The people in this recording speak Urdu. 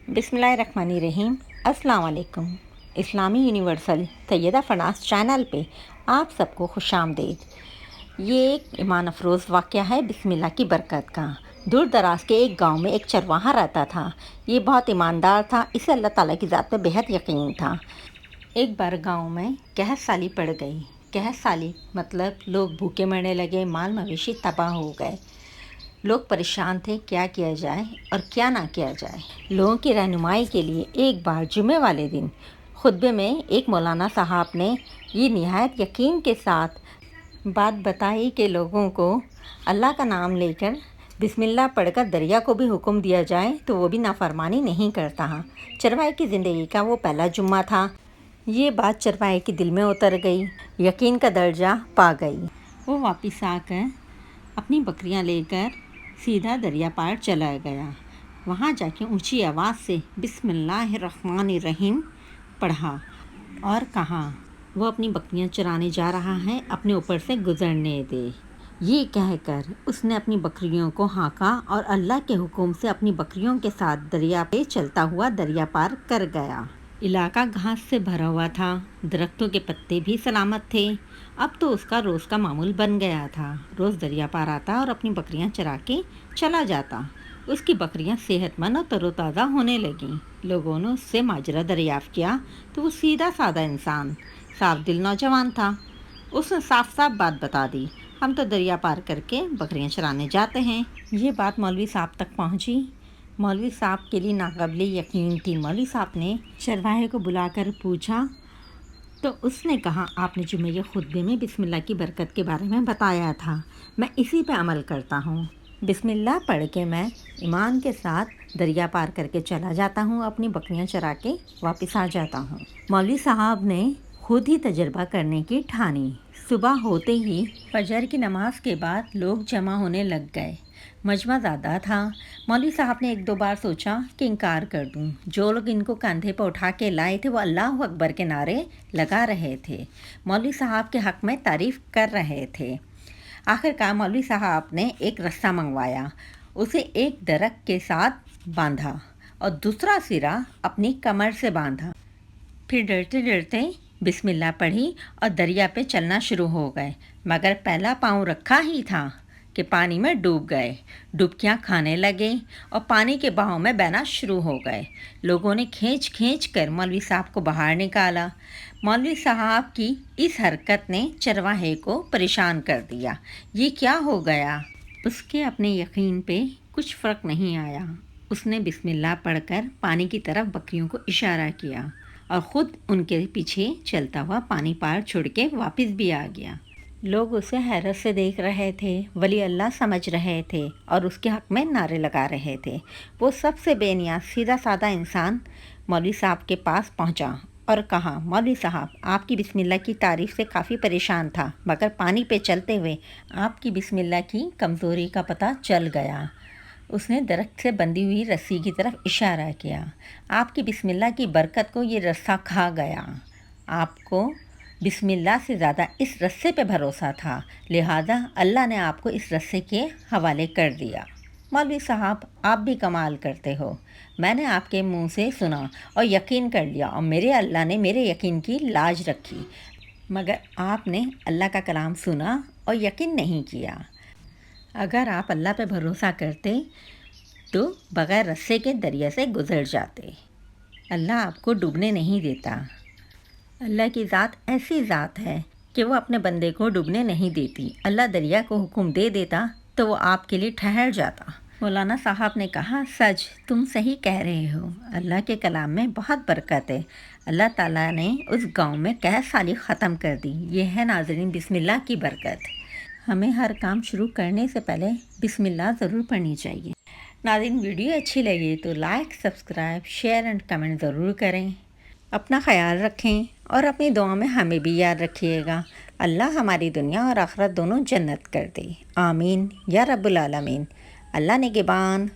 بسم اللہ الرحمن الرحیم۔ السلام علیکم۔ اسلامی یونیورسل سیدہ فناس چینل پہ آپ سب کو خوش آمدید۔ یہ ایک ایمان افروز واقعہ ہے بسم اللہ کی برکت کا۔ دور دراز کے ایک گاؤں میں ایک چرواہا رہتا تھا۔ یہ بہت ایماندار تھا، اسے اللہ تعالیٰ کی ذات پہ بہت یقین تھا۔ ایک بار گاؤں میں قحط سالی پڑ گئی۔ قحط سالی مطلب لوگ بھوکے مرنے لگے، مال مویشی تباہ ہو گئے۔ لوگ پریشان تھے، کیا کیا جائے اور کیا نہ کیا جائے۔ لوگوں کی رہنمائی کے لیے ایک بار جمعے والے دن خطبے میں ایک مولانا صاحب نے یہ نہایت یقین کے ساتھ بات بتائی کہ لوگوں کو اللہ کا نام لے کر بسم اللہ پڑھ کر دریا کو بھی حکم دیا جائے تو وہ بھی نافرمانی نہیں کرتا۔ چرواہے کی زندگی کا وہ پہلا جمعہ تھا۔ یہ بات چرواہے کے دل میں اتر گئی، یقین کا درجہ پا گئی۔ وہ واپس آ کر اپنی بکریاں لے کر سیدھا دریا پار چلا گیا۔ وہاں جا کے اونچی آواز سے بسم اللہ الرحمن الرحیم پڑھا اور کہا وہ اپنی بکریاں چرانے جا رہا ہے، اپنے اوپر سے گزرنے دے۔ یہ کہہ کر اس نے اپنی بکریوں کو ہانکا اور اللہ کے حکم سے اپنی بکریوں کے ساتھ دریا پہ چلتا ہوا دریا پار کر گیا۔ علاقہ گھاس سے بھرا ہوا تھا، درختوں کے پتے بھی سلامت تھے۔ اب تو اس کا روز کا معمول بن گیا تھا۔ روز دریا پار آتا اور اپنی بکریاں چرا کے چلا جاتا۔ اس کی بکریاں صحت مند اور تر و تازہ ہونے لگیں۔ لوگوں نے اس سے ماجرا دریافت کیا تو وہ سیدھا سادہ انسان، صاف دل نوجوان تھا۔ اس نے صاف صاف بات بتا دی، ہم تو دریا پار کر کے بکریاں چرانے جاتے ہیں۔ یہ بات مولوی صاحب تک پہنچی۔ مولوی صاحب کے لیے ناقابل یقین تھی۔ مولوی صاحب نے چرواہے کو بلا کر پوچھا تو اس نے کہا آپ نے جمعے کے خطبے میں بسم اللہ کی برکت کے بارے میں بتایا تھا، میں اسی پہ عمل کرتا ہوں۔ بسم اللہ پڑھ کے میں ایمان کے ساتھ دریا پار کر کے چلا جاتا ہوں، اپنی بکریاں چرا کے واپس آ جاتا ہوں۔ مولوی صاحب نے خود ہی تجربہ کرنے کی ٹھانی۔ صبح ہوتے ہی فجر کی نماز کے بعد لوگ جمع ہونے لگ گئے۔ مجمع زیادہ تھا۔ مولوی صاحب نے ایک دو بار سوچا کہ انکار کر دوں۔ جو لوگ ان کو کندھے پہ اٹھا کے لائے تھے وہ اللہ اکبر کے نعرے لگا رہے تھے، مولوی صاحب کے حق میں تعریف کر رہے تھے۔ آخر کار مولوی صاحب نے ایک رسہ منگوایا، اسے ایک درخت کے ساتھ باندھا اور دوسرا سرا اپنی کمر سے باندھا۔ پھر ڈرتے ڈرتے بسم اللہ پڑھی اور دریا پہ چلنا شروع ہو گئے، مگر پہلا پاؤں رکھا ہی تھا کہ پانی میں ڈوب گئے۔ ڈبکیاں کھانے لگے اور پانی کے بہاؤ میں بہنا شروع ہو گئے۔ لوگوں نے کھینچ کھینچ کر مولوی صاحب کو باہر نکالا۔ مولوی صاحب کی اس حرکت نے چرواہے کو پریشان کر دیا۔ یہ کیا ہو گیا؟ اس کے اپنے یقین پہ کچھ فرق نہیں آیا۔ اس نے بسم اللہ پڑھ کر پانی کی طرف بکریوں کو اشارہ کیا اور خود ان کے پیچھے چلتا ہوا پانی پار چھوڑ کے واپس بھی آ گیا۔ لوگ اسے حیرت سے دیکھ رہے تھے، ولی اللہ سمجھ رہے تھے اور اس کے حق میں نعرے لگا رہے تھے۔ وہ سب سے بے نیاز سیدھا سادہ انسان مولوی صاحب کے پاس پہنچا اور کہا مولوی صاحب آپ کی بسم اللہ کی تعریف سے کافی پریشان تھا، مگر پانی پہ چلتے ہوئے آپ کی بسم اللہ کی کمزوری کا پتہ چل گیا۔ اس نے درخت سے بندھی ہوئی رسی کی طرف اشارہ کیا۔ آپ کی بسم اللہ کی برکت کو یہ رسہ کھا گیا۔ آپ کو بسم اللہ سے زیادہ اس رسے پہ بھروسہ تھا، لہٰذا اللہ نے آپ کو اس رسے کے حوالے کر دیا۔ مولوی صاحب آپ بھی کمال کرتے ہو، میں نے آپ کے منہ سے سنا اور یقین کر لیا اور میرے اللہ نے میرے یقین کی لاج رکھی، مگر آپ نے اللہ کا کلام سنا اور یقین نہیں کیا۔ اگر آپ اللہ پہ بھروسہ کرتے تو بغیر رسے کے دریا سے گزر جاتے۔ اللہ آپ کو ڈوبنے نہیں دیتا۔ اللہ کی ذات ایسی ذات ہے کہ وہ اپنے بندے کو ڈوبنے نہیں دیتی۔ اللہ دریا کو حکم دے دیتا تو وہ آپ کے لیے ٹھہر جاتا۔ مولانا صاحب نے کہا سچ تم صحیح کہہ رہے ہو، اللہ کے کلام میں بہت برکت ہے۔ اللہ تعالیٰ نے اس گاؤں میں قحط سالی ختم کر دی۔ یہ ہے ناظرین بسم اللہ کی برکت۔ ہمیں ہر کام شروع کرنے سے پہلے بسم اللہ ضرور پڑھنی چاہیے۔ ناظرین ویڈیو اچھی لگی تو like, subscribe, share and comment ضرور کریں۔ اپنا خیال رکھیں اور اپنی دعا میں ہمیں بھی یاد رکھیے گا۔ اللہ ہماری دنیا اور آخرت دونوں جنت کر دے، آمین یا رب العالمین۔ اللہ نگہبان۔